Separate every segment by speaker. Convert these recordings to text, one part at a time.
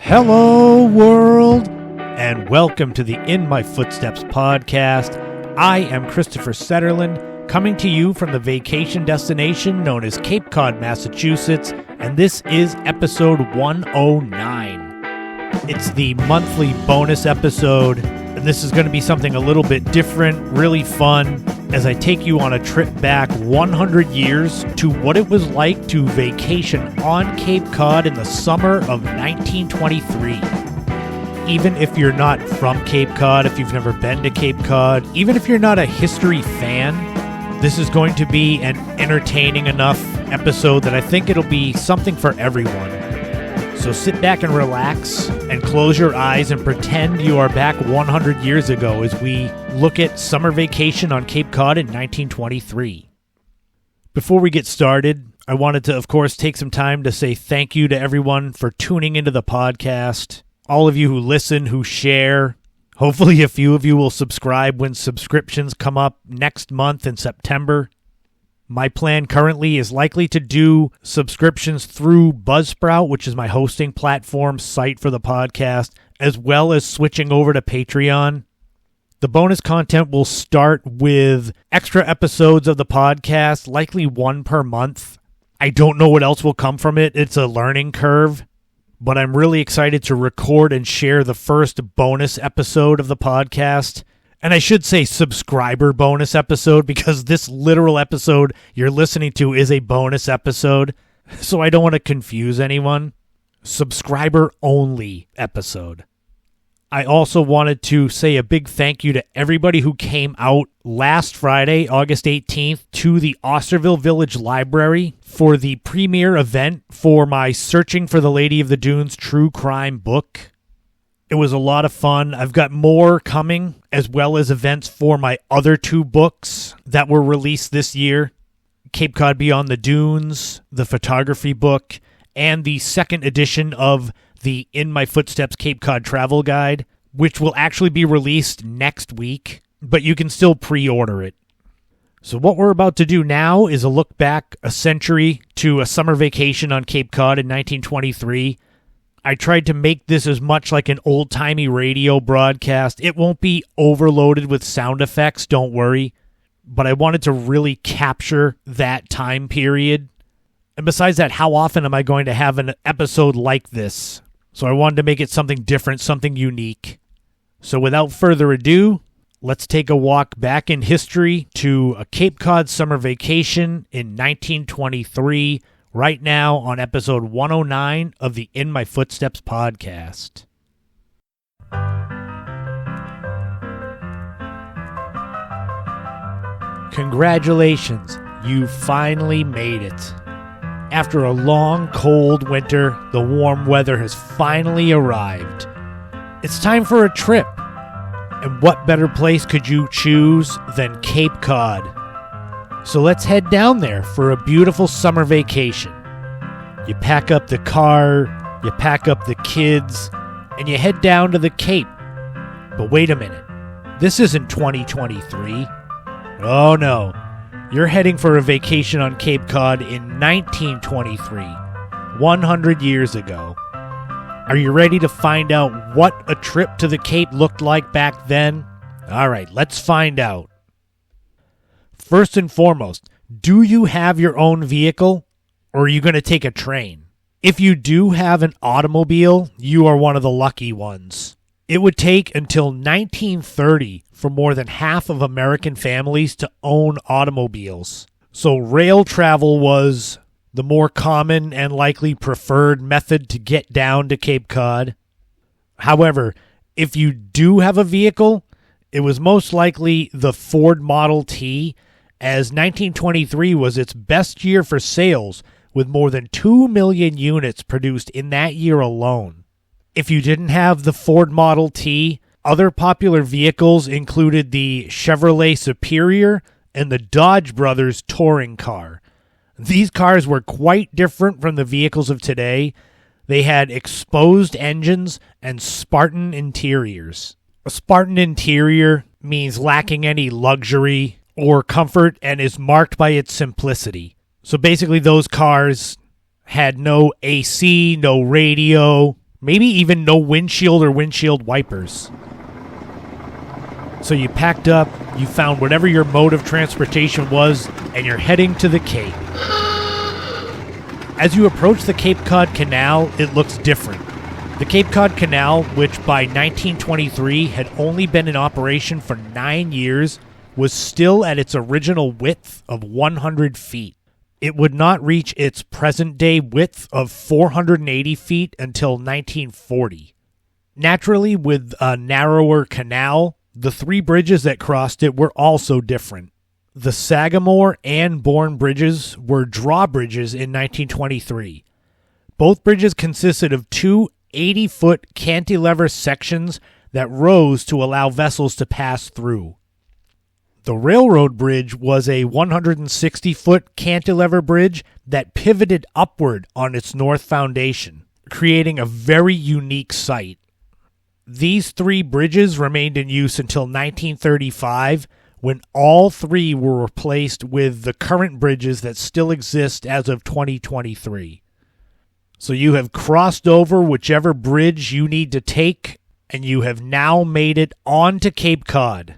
Speaker 1: Hello, world, and welcome to the In My Footsteps podcast. I am Christopher Setterlin, coming to you from the vacation destination known as Cape Cod, Massachusetts, and this is episode 109. It's the monthly bonus episode, and this is going to be something a little bit different, really fun, as I take you on a trip back 100 years to what it was like to vacation on Cape Cod in the summer of 1923. Even if you're not from Cape Cod, if you've never been to Cape Cod, even if you're not a history fan, this is going to be an entertaining enough episode that I think it'll be something for everyone. So sit back and relax and close your eyes and pretend you are back 100 years ago as we look at summer vacation on Cape Cod in 1923. Before we get started, I wanted to, of course, take some time to say thank you to everyone for tuning into the podcast. All of you who listen, who share. Hopefully a few of you will subscribe when subscriptions come up next month in September. My plan currently is likely to do subscriptions through Buzzsprout, which is my hosting platform site for the podcast, as well as switching over to Patreon. The bonus content will start with extra episodes of the podcast, likely one per month. I don't know what else will come from it. It's a learning curve, but I'm really excited to record and share the first bonus episode of the podcast. And I should say subscriber bonus episode, because this literal episode you're listening to is a bonus episode, so I don't want to confuse anyone. Subscriber only episode. I also wanted to say a big thank you to everybody who came out last Friday, August 18th, to the Osterville Village Library for the premiere event for my Searching for the Lady of the Dunes true crime book. It was a lot of fun. I've got more coming, as well as events for my other two books that were released this year. Cape Cod Beyond the Dunes, the photography book, and the second edition of the In My Footsteps Cape Cod Travel Guide, which will actually be released next week, but you can still pre-order it. So what we're about to do now is a look back a century to a summer vacation on Cape Cod in 1923. I tried to make this as much like an old-timey radio broadcast. It won't be overloaded with sound effects, don't worry. But I wanted to really capture that time period. And besides that, how often am I going to have an episode like this? So I wanted to make it something different, something unique. So without further ado, let's take a walk back in history to a Cape Cod summer vacation in 1923, right now on episode 109 of the In My Footsteps podcast. Congratulations, you finally made it. After a long, cold winter, the warm weather has finally arrived. It's time for a trip. And what better place could you choose than Cape Cod? So let's head down there for a beautiful summer vacation. You pack up the car, you pack up the kids, and you head down to the Cape. But wait a minute, this isn't 2023. Oh no, you're heading for a vacation on Cape Cod in 1923, 100 years ago. Are you ready to find out what a trip to the Cape looked like back then? All right, let's find out. First and foremost, do you have your own vehicle, or are you going to take a train? If you do have an automobile, you are one of the lucky ones. It would take until 1930 for more than half of American families to own automobiles. So rail travel was the more common and likely preferred method to get down to Cape Cod. However, if you do have a vehicle, it was most likely the Ford Model T, as 1923 was its best year for sales, with more than 2 million units produced in that year alone. If you didn't have the Ford Model T, other popular vehicles included the Chevrolet Superior and the Dodge Brothers touring car. These cars were quite different from the vehicles of today. They had exposed engines and Spartan interiors. A Spartan interior means lacking any luxury or comfort and is marked by its simplicity. So basically those cars had no AC, no radio, maybe even no windshield or windshield wipers. So you packed up, you found whatever your mode of transportation was, and you're heading to the Cape. As you approach the Cape Cod Canal, it looks different. The Cape Cod Canal, which by 1923 had only been in operation for 9 years, was still at its original width of 100 feet. It would not reach its present-day width of 480 feet until 1940. Naturally, with a narrower canal, the 3 bridges that crossed it were also different. The Sagamore and Bourne bridges were drawbridges in 1923. Both bridges consisted of 2 80-foot cantilever sections that rose to allow vessels to pass through. The railroad bridge was a 160-foot cantilever bridge that pivoted upward on its north foundation, creating a very unique sight. These 3 bridges remained in use until 1935, when all 3 were replaced with the current bridges that still exist as of 2023. So you have crossed over whichever bridge you need to take, and you have now made it onto Cape Cod.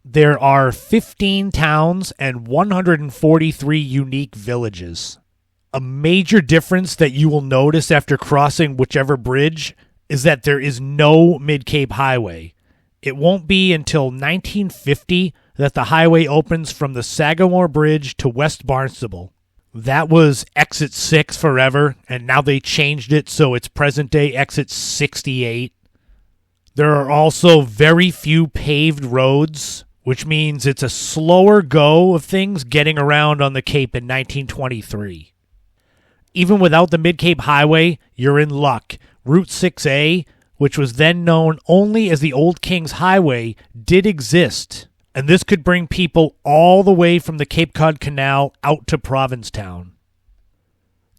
Speaker 1: There are 15 towns and 143 unique villages. A major difference that you will notice after crossing whichever bridge is that there is no Mid-Cape Highway. It won't be until 1950 that the highway opens from the Sagamore Bridge to West Barnstable. That was Exit 6 forever, and now they changed it so it's present-day Exit 68. There are also very few paved roads, which means it's a slower go of things getting around on the Cape in 1923. Even without the Mid-Cape Highway, you're in luck. Route 6A, which was then known only as the Old Kings Highway, did exist, and this could bring people all the way from the Cape Cod Canal out to Provincetown.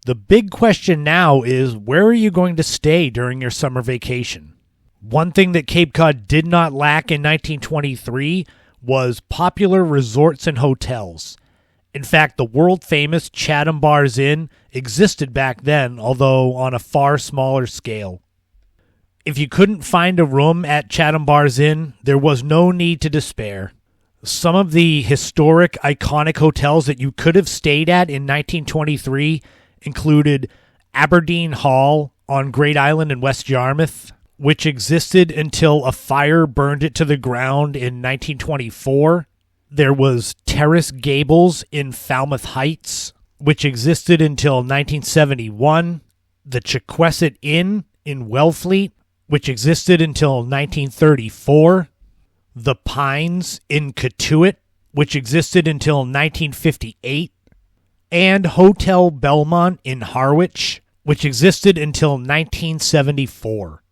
Speaker 1: The big question now is, where are you going to stay during your summer vacation? One thing that Cape Cod did not lack in 1923 was popular resorts and hotels. In fact, the world-famous Chatham Bars Inn existed back then, although on a far smaller scale. If you couldn't find a room at Chatham Bars Inn, there was no need to despair. Some of the historic, iconic hotels that you could have stayed at in 1923 included Aberdeen Hall on Great Island in West Yarmouth, which existed until a fire burned it to the ground in 1924. There was Terrace Gables in Falmouth Heights, which existed until 1971. The Chequesset Inn in Wellfleet, which existed until 1934. The Pines in Cotuit, which existed until 1958. And Hotel Belmont in Harwich, which existed until 1974.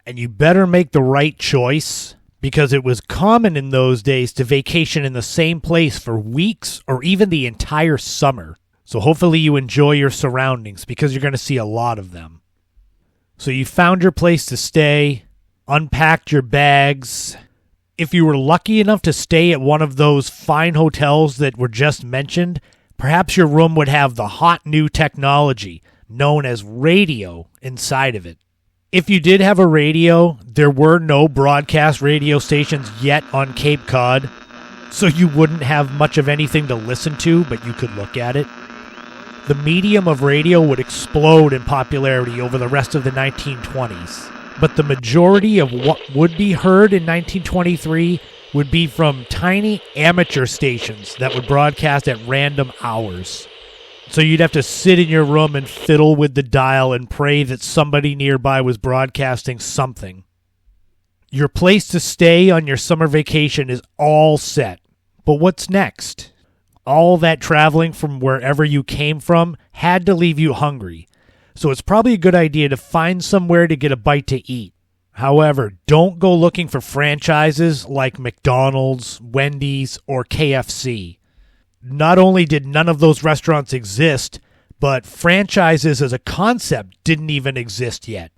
Speaker 1: And you better make the right choice, because it was common in those days to vacation in the same place for weeks or even the entire summer. So hopefully you enjoy your surroundings, because you're going to see a lot of them. So you found your place to stay, unpacked your bags. If you were lucky enough to stay at one of those fine hotels that were just mentioned, perhaps your room would have the hot new technology known as radio inside of it. If you did have a radio, there were no broadcast radio stations yet on Cape Cod, so you wouldn't have much of anything to listen to, but you could look at it. The medium of radio would explode in popularity over the rest of the 1920s, but the majority of what would be heard in 1923 would be from tiny amateur stations that would broadcast at random hours. So you'd have to sit in your room and fiddle with the dial and pray that somebody nearby was broadcasting something. Your place to stay on your summer vacation is all set. But what's next? All that traveling from wherever you came from had to leave you hungry. So it's probably a good idea to find somewhere to get a bite to eat. However, don't go looking for franchises like McDonald's, Wendy's, or KFC. Not only did none of those restaurants exist, but franchises as a concept didn't even exist yet.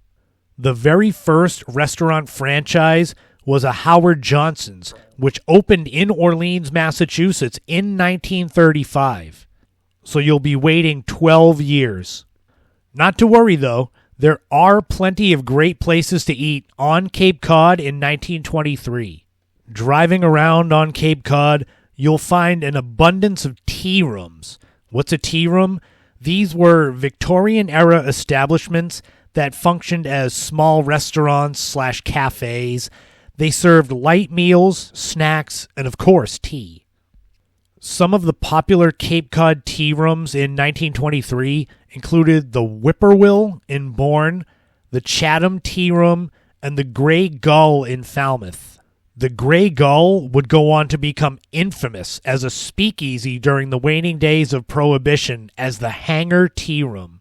Speaker 1: The very first restaurant franchise was a Howard Johnson's, which opened in Orleans, Massachusetts in 1935. So you'll be waiting 12 years. Not to worry though, There are plenty of great places to eat on Cape Cod in 1923. Driving around on Cape Cod, you'll find an abundance of tea rooms. What's a tea room? These were Victorian-era establishments that functioned as small restaurants/cafes. They served light meals, snacks, and of course, tea. Some of the popular Cape Cod tea rooms in 1923 included the Whippoorwill in Bourne, the Chatham Tea Room, and the Grey Gull in Falmouth. The Grey Gull would go on to become infamous as a speakeasy during the waning days of Prohibition as the Hangar Tea Room.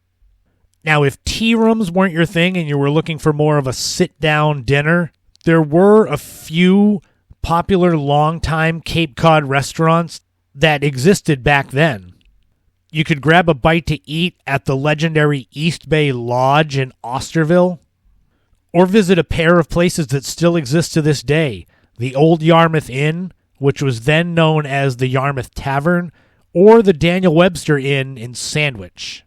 Speaker 1: Now, if tea rooms weren't your thing and you were looking for more of a sit-down dinner, there were a few popular long-time Cape Cod restaurants that existed back then. You could grab a bite to eat at the legendary East Bay Lodge in Osterville, or visit a pair of places that still exist to this day, the Old Yarmouth Inn, which was then known as the Yarmouth Tavern, or the Daniel Webster Inn in Sandwich.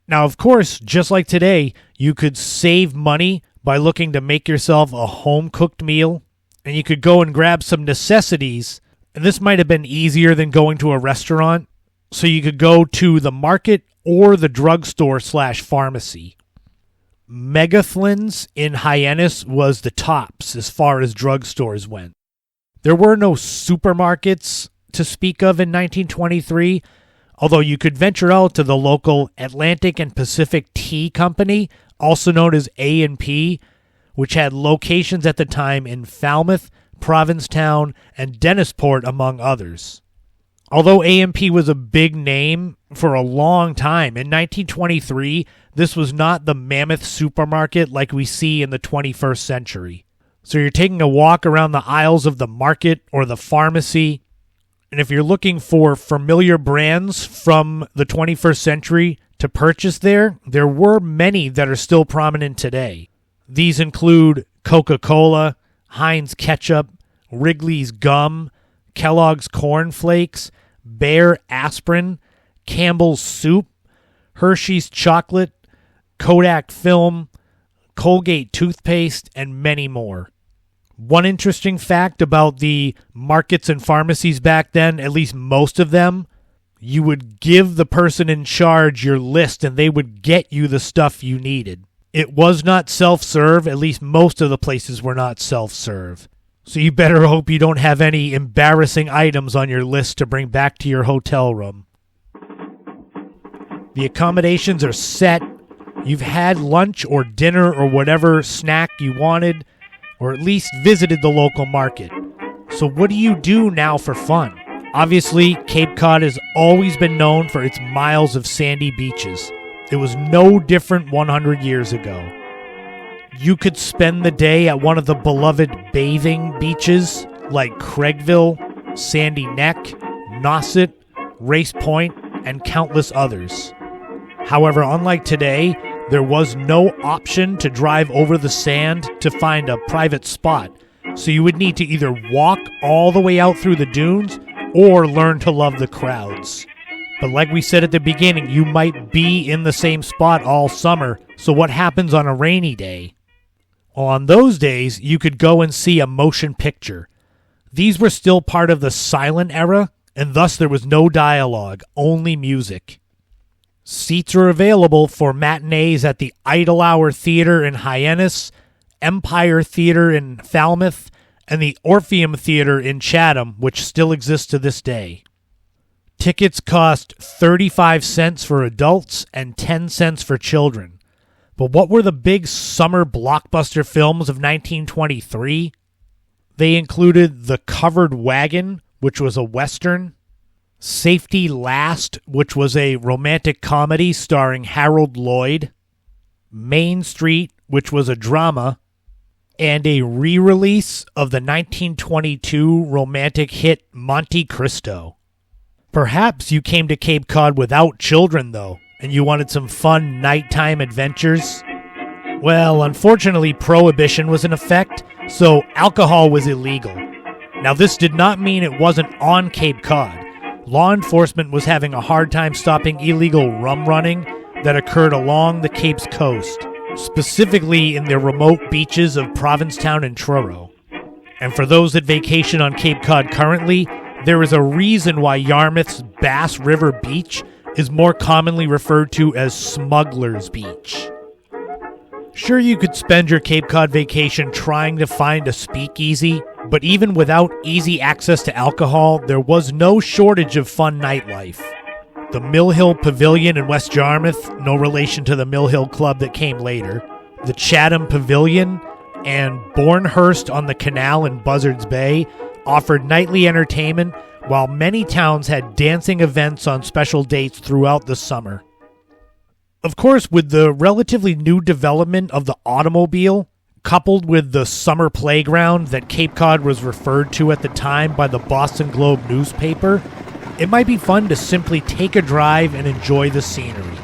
Speaker 1: Now, of course, just like today, you could save money by looking to make yourself a home-cooked meal, and you could go and grab some necessities. And this might have been easier than going to a restaurant, so you could go to the market or the drugstore/pharmacy. Megathlins in Hyannis was the tops as far as drugstores went. There were no supermarkets to speak of in 1923, although you could venture out to the local Atlantic and Pacific Tea Company, also known as A&P, which had locations at the time in Falmouth, Provincetown, and Dennisport, among others. Although A&P was a big name for a long time, in 1923, this was not the mammoth supermarket like we see in the 21st century. So you're taking a walk around the aisles of the market or the pharmacy, and if you're looking for familiar brands from the 21st century to purchase there were many that are still prominent today. These include Coca-Cola, Heinz Ketchup, Wrigley's Gum, Kellogg's Corn Flakes, Bayer Aspirin, Campbell's Soup, Hershey's Chocolate, Kodak Film, Colgate Toothpaste, and many more. One interesting fact about the markets and pharmacies back then, at least most of them, you would give the person in charge your list and they would get you the stuff you needed. It was not self-serve, at least most of the places were not self-serve. So you better hope you don't have any embarrassing items on your list to bring back to your hotel room. The accommodations are set. You've had lunch or dinner or whatever snack you wanted, or at least visited the local market. So what do you do now for fun? Obviously, Cape Cod has always been known for its miles of sandy beaches. It was no different 100 years ago. You could spend the day at one of the beloved bathing beaches like Craigville, Sandy Neck, Nauset, Race Point, and countless others. However, unlike today, there was no option to drive over the sand to find a private spot, so you would need to either walk all the way out through the dunes or learn to love the crowds. But like we said at the beginning, you might be in the same spot all summer, so what happens on a rainy day? On those days, you could go and see a motion picture. These were still part of the silent era, and thus there was no dialogue, only music. Seats are available for matinees at the Idle Hour Theater in Hyannis, Empire Theater in Falmouth, and the Orpheum Theater in Chatham, which still exists to this day. Tickets cost 35 cents for adults and 10 cents for children. But what were the big summer blockbuster films of 1923? They included The Covered Wagon, which was a Western, Safety Last, which was a romantic comedy starring Harold Lloyd, Main Street, which was a drama, and a re-release of the 1922 romantic hit Monte Cristo. Perhaps you came to Cape Cod without children, though, and you wanted some fun nighttime adventures? Well, unfortunately, Prohibition was in effect, so alcohol was illegal. Now, this did not mean it wasn't on Cape Cod. Law enforcement was having a hard time stopping illegal rum running, that occurred along the Cape's coast, specifically in the remote beaches of Provincetown and Truro. And for those that vacation on Cape Cod currently, there is a reason why Yarmouth's Bass River Beach is more commonly referred to as Smuggler's Beach. Sure, you could spend your Cape Cod vacation trying to find a speakeasy, but even without easy access to alcohol, there was no shortage of fun nightlife. The Mill Hill Pavilion in West Yarmouth, no relation to the Mill Hill Club that came later, the Chatham Pavilion, and Bournehurst on the Canal in Buzzards Bay offered nightly entertainment, while many towns had dancing events on special dates throughout the summer. Of course, with the relatively new development of the automobile, coupled with the summer playground that Cape Cod was referred to at the time by the Boston Globe newspaper, it might be fun to simply take a drive and enjoy the scenery.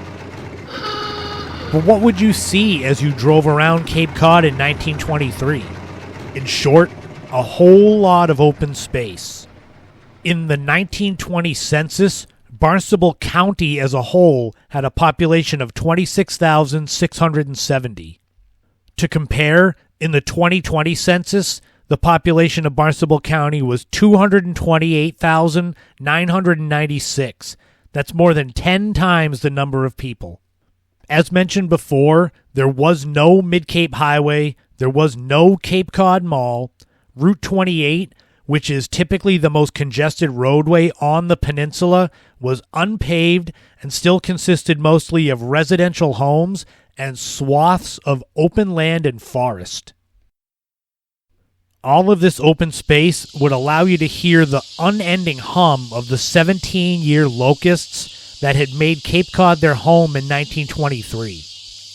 Speaker 1: But what would you see as you drove around Cape Cod in 1923? In short, a whole lot of open space. In the 1920 census, Barnstable County as a whole had a population of 26,670. To compare, in the 2020 census, the population of Barnstable County was 228,996. That's more than 10 times the number of people. As mentioned before, there was no Mid-Cape Highway, there was no Cape Cod Mall. Route 28, which is typically the most congested roadway on the peninsula, was unpaved and still consisted mostly of residential homes and swaths of open land and forest. All of this open space would allow you to hear the unending hum of the 17-year locusts that had made Cape Cod their home in 1923.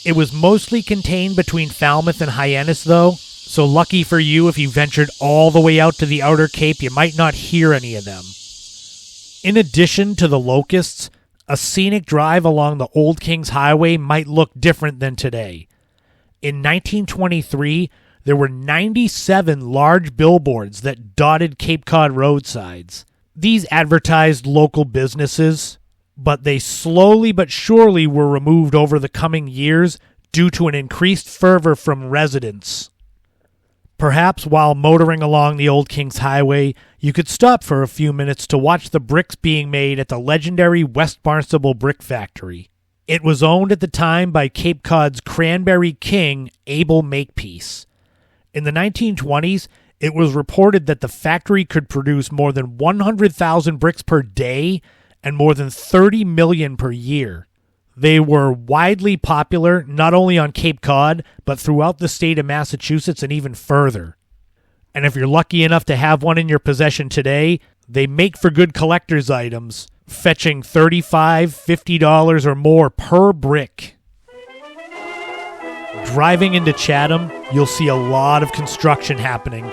Speaker 1: It was mostly contained between Falmouth and Hyannis, though, so lucky for you if you ventured all the way out to the outer Cape, you might not hear any of them. In addition to the locusts, a scenic drive along the Old Kings Highway might look different than today. In 1923, there were 97 large billboards that dotted Cape Cod roadsides. These advertised local businesses, but they slowly but surely were removed over the coming years due to an increased fervor from residents. Perhaps while motoring along the Old Kings Highway, you could stop for a few minutes to watch the bricks being made at the legendary West Barnstable Brick Factory. It was owned at the time by Cape Cod's Cranberry King, Abel Makepeace. In the 1920s, it was reported that the factory could produce more than 100,000 bricks per day and more than 30 million per year. They were widely popular not only on Cape Cod, but throughout the state of Massachusetts and even further. And if you're lucky enough to have one in your possession today, they make for good collector's items, fetching $35, $50 or more per brick. Driving into Chatham, you'll see a lot of construction happening.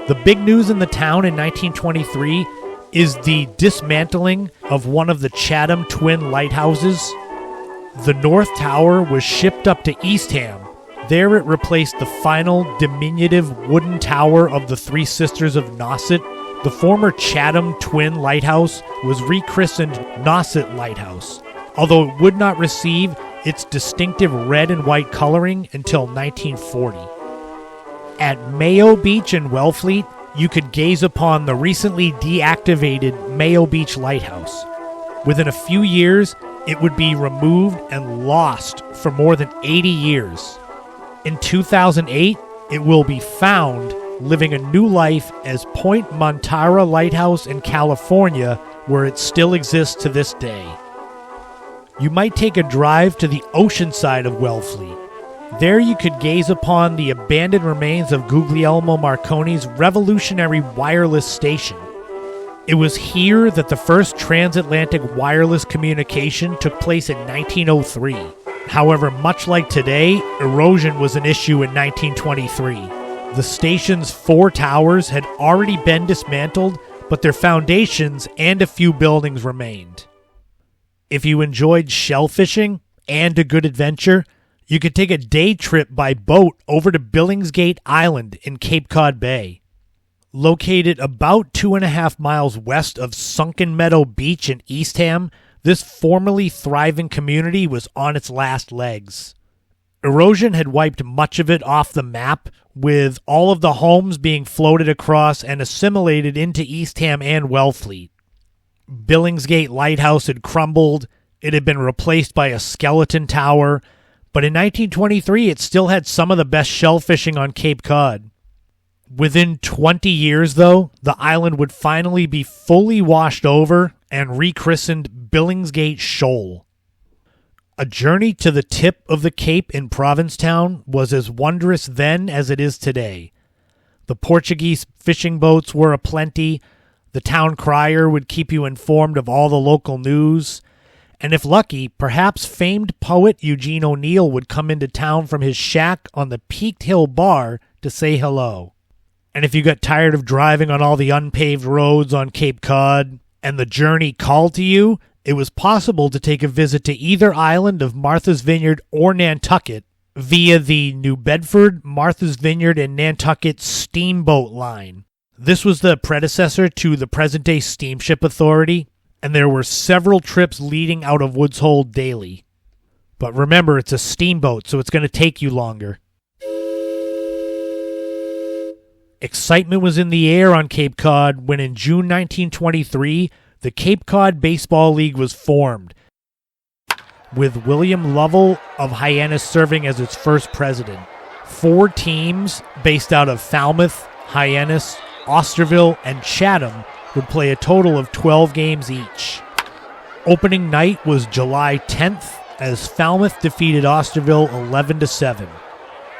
Speaker 1: The big news in the town in 1923 is the dismantling of one of the Chatham twin lighthouses. The North Tower was shipped up to Eastham. There it replaced the final diminutive wooden tower of the Three Sisters of Nauset. The former Chatham twin lighthouse was rechristened Nauset Lighthouse, although it would not receive its distinctive red and white coloring until 1940. At Mayo Beach in Wellfleet, you could gaze upon the recently deactivated Mayo Beach Lighthouse. Within a few years, it would be removed and lost for more than 80 years. In 2008, it will be found living a new life as Point Montara Lighthouse in California, where it still exists to this day. You might take a drive to the ocean side of Wellfleet. There you could gaze upon the abandoned remains of Guglielmo Marconi's revolutionary wireless station. It was here that the first transatlantic wireless communication took place in 1903. However, much like today, erosion was an issue in 1923. The station's 4 towers had already been dismantled, but their foundations and a few buildings remained. If you enjoyed shell fishing and a good adventure, you could take a day trip by boat over to Billingsgate Island in Cape Cod Bay. Located about 2.5 miles west of Sunken Meadow Beach in Eastham, this formerly thriving community was on its last legs. Erosion had wiped much of it off the map, with all of the homes being floated across and assimilated into Eastham and Wellfleet. Billingsgate Lighthouse had crumbled, it had been replaced by a skeleton tower, but in 1923 it still had some of the best shellfishing on Cape Cod. Within 20 years, though, the island would finally be fully washed over and rechristened Billingsgate Shoal. A journey to the tip of the Cape in Provincetown was as wondrous then as it is today. The Portuguese fishing boats were aplenty, the town crier would keep you informed of all the local news, and if lucky, perhaps famed poet Eugene O'Neill would come into town from his shack on the Peaked Hill Bar to say hello. And if you got tired of driving on all the unpaved roads on Cape Cod, and the journey called to you, it was possible to take a visit to either island of Martha's Vineyard or Nantucket via the New Bedford, Martha's Vineyard, and Nantucket Steamboat Line. This was the predecessor to the present-day Steamship Authority, and there were several trips leading out of Woods Hole daily. But remember, it's a steamboat, so it's going to take you longer. Excitement was in the air on Cape Cod when in June 1923, the Cape Cod Baseball League was formed, with William Lovell of Hyannis serving as its first president. 4 teams based out of Falmouth, Hyannis, Osterville, and Chatham would play a total of 12 games each. Opening night was July 10th as Falmouth defeated Osterville 11-7.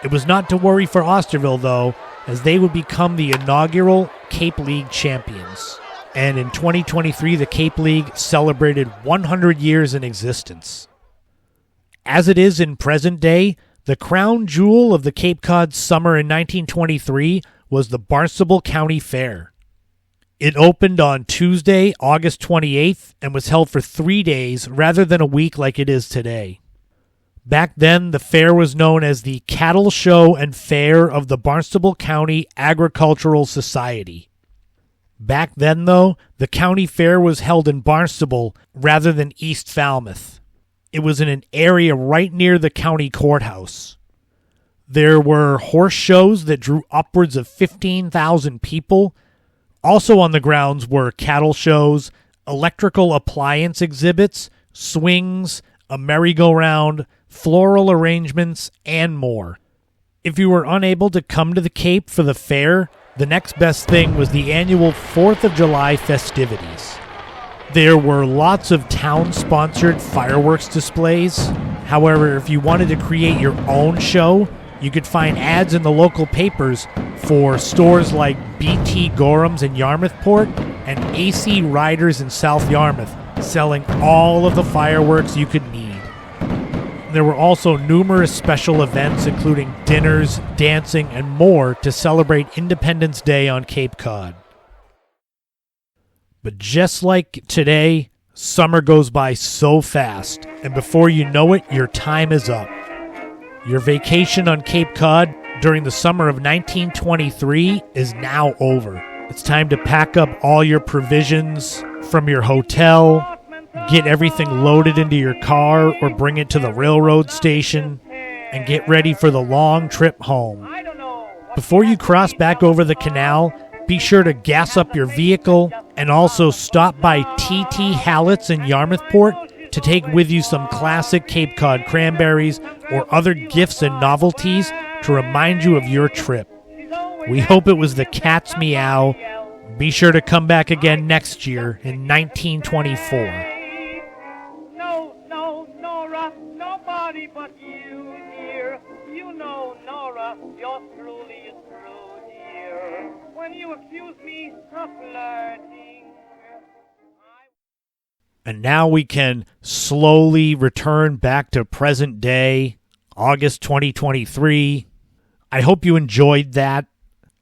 Speaker 1: It was not to worry for Osterville, though, as they would become the inaugural Cape League champions. And in 2023, the Cape League celebrated 100 years in existence. As it is in present day, the crown jewel of the Cape Cod summer in 1923 was the Barnstable County Fair. It opened on Tuesday, August 28th, and was held for 3 days rather than a week like it is today. Back then, the fair was known as the Cattle Show and Fair of the Barnstable County Agricultural Society. Back then, though, the county fair was held in Barnstable rather than East Falmouth. It was in an area right near the county courthouse. There were horse shows that drew upwards of 15,000 people. Also on the grounds were cattle shows, electrical appliance exhibits, swings, a merry-go-round, floral arrangements, and more. If you were unable to come to the Cape for the fair, the next best thing was the annual 4th of July festivities. There were lots of town-sponsored fireworks displays. However, if you wanted to create your own show, you could find ads in the local papers for stores like BT Gorham's in Yarmouthport and AC Riders in South Yarmouth, selling all of the fireworks you could need. There were also numerous special events, including dinners, dancing, and more to celebrate Independence Day on Cape Cod. But just like today, summer goes by so fast, and before you know it, your time is up. Your vacation on Cape Cod during the summer of 1923 is now over. It's time to pack up all your provisions from your hotel, get everything loaded into your car or bring it to the railroad station, and get ready for the long trip home. Before you cross back over the canal, be sure to gas up your vehicle and also stop by TT Hallett's in Yarmouthport to take with you some classic Cape Cod cranberries or other gifts and novelties to remind you of your trip. We hope it was the cat's meow. Be sure to come back again next year in 1924.
Speaker 2: Nobody but you, dear. You know, Nora, yours truly is true, dear. When you accuse me of flirting.
Speaker 1: And now we can slowly return back to present day, August 2023. I hope you enjoyed that.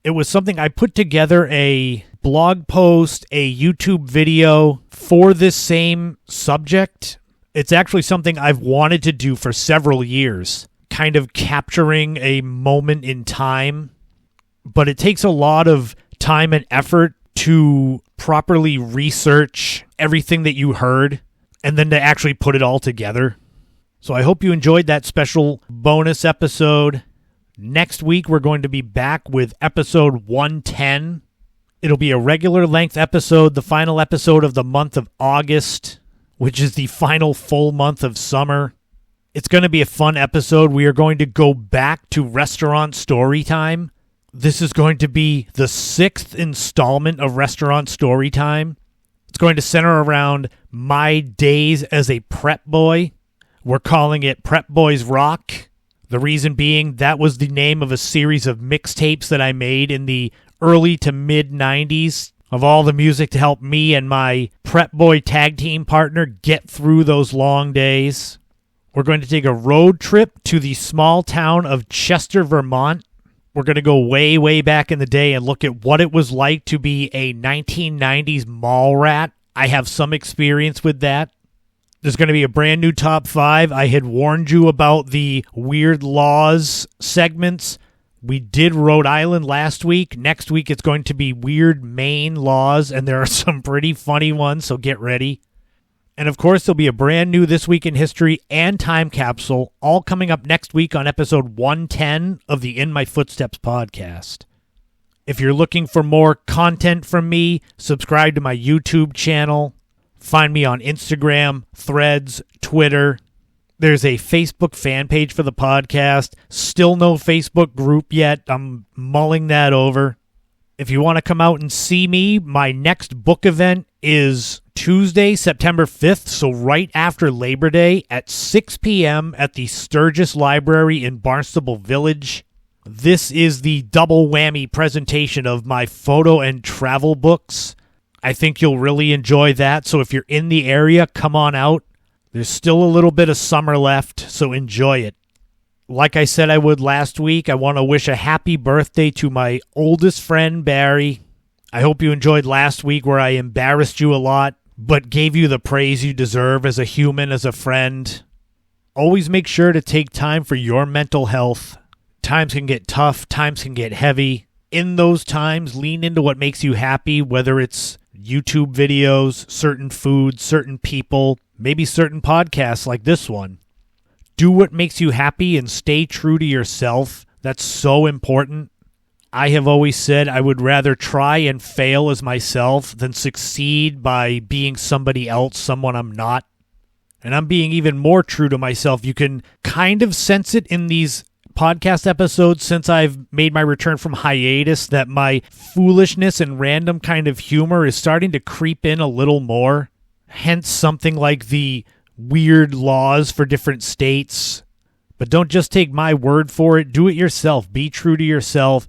Speaker 1: It was something I put together a blog post, a YouTube video for this same subject. It's actually something I've wanted to do for several years, kind of capturing a moment in time. But it takes a lot of time and effort to properly research everything that you heard. and then to actually put it all together. So I hope you enjoyed that special bonus episode. Next week, we're going to be back with episode 110. It'll be a regular length episode, the final episode of the month of August, which is the final full month of summer. It's going to be a fun episode. We are going to go back to restaurant story time. This is going to be the 6th installment of Restaurant Story Time. It's going to center around my days as a prep boy. We're calling it Prep Boys Rock. The reason being that was the name of a series of mixtapes that I made in the early to mid 90s of all the music to help me and my prep boy tag team partner get through those long days. We're going to take a road trip to the small town of Chester, Vermont. We're going to go way, way back in the day and look at what it was like to be a 1990s mall rat. I have some experience with that. There's going to be a brand new top 5. I had warned you about the weird laws segments. We did Rhode Island last week. Next week it's going to be weird Maine laws, and there are some pretty funny ones, so get ready. And of course, there'll be a brand new This Week in History and Time Capsule, all coming up next week on episode 110 of the In My Footsteps podcast. If you're looking for more content from me, subscribe to my YouTube channel. Find me on Instagram, Threads, Twitter. There's a Facebook fan page for the podcast. Still no Facebook group yet. I'm mulling that over. If you want to come out and see me, my next book event is Tuesday, September 5th, so right after Labor Day at 6 p.m. at the Sturgis Library in Barnstable Village. This is the double whammy presentation of my photo and travel books. I think you'll really enjoy that, so if you're in the area, come on out. There's still a little bit of summer left, so enjoy it. Like I said I would last week, I want to wish a happy birthday to my oldest friend, Barry. I hope you enjoyed last week where I embarrassed you a lot, but gave you the praise you deserve as a human, as a friend. Always make sure to take time for your mental health. Times can get tough, times can get heavy. In those times, lean into what makes you happy, whether it's YouTube videos, certain foods, certain people, maybe certain podcasts like this one. Do what makes you happy and stay true to yourself. That's so important. I have always said I would rather try and fail as myself than succeed by being somebody else, someone I'm not. And I'm being even more true to myself. You can kind of sense it in these podcast episodes since I've made my return from hiatus that my foolishness and random kind of humor is starting to creep in a little more. Hence something like the weird laws for different states. But don't just take my word for it. Do it yourself. Be true to yourself.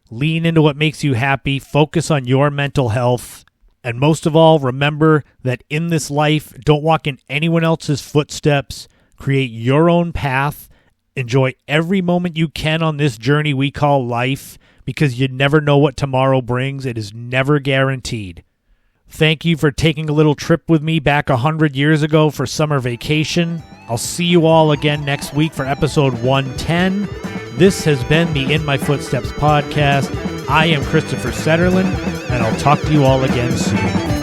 Speaker 1: Lean into what makes you happy. Focus on your mental health. And most of all, remember that in this life, don't walk in anyone else's footsteps. Create your own path. Enjoy every moment you can on this journey we call life, because you never know what tomorrow brings. It is never guaranteed. Thank you for taking a little trip with me back 100 years ago for summer vacation. I'll see you all again next week for episode 110. This has been the In My Footsteps podcast. I am Christopher Setterlin, and I'll talk to you all again soon.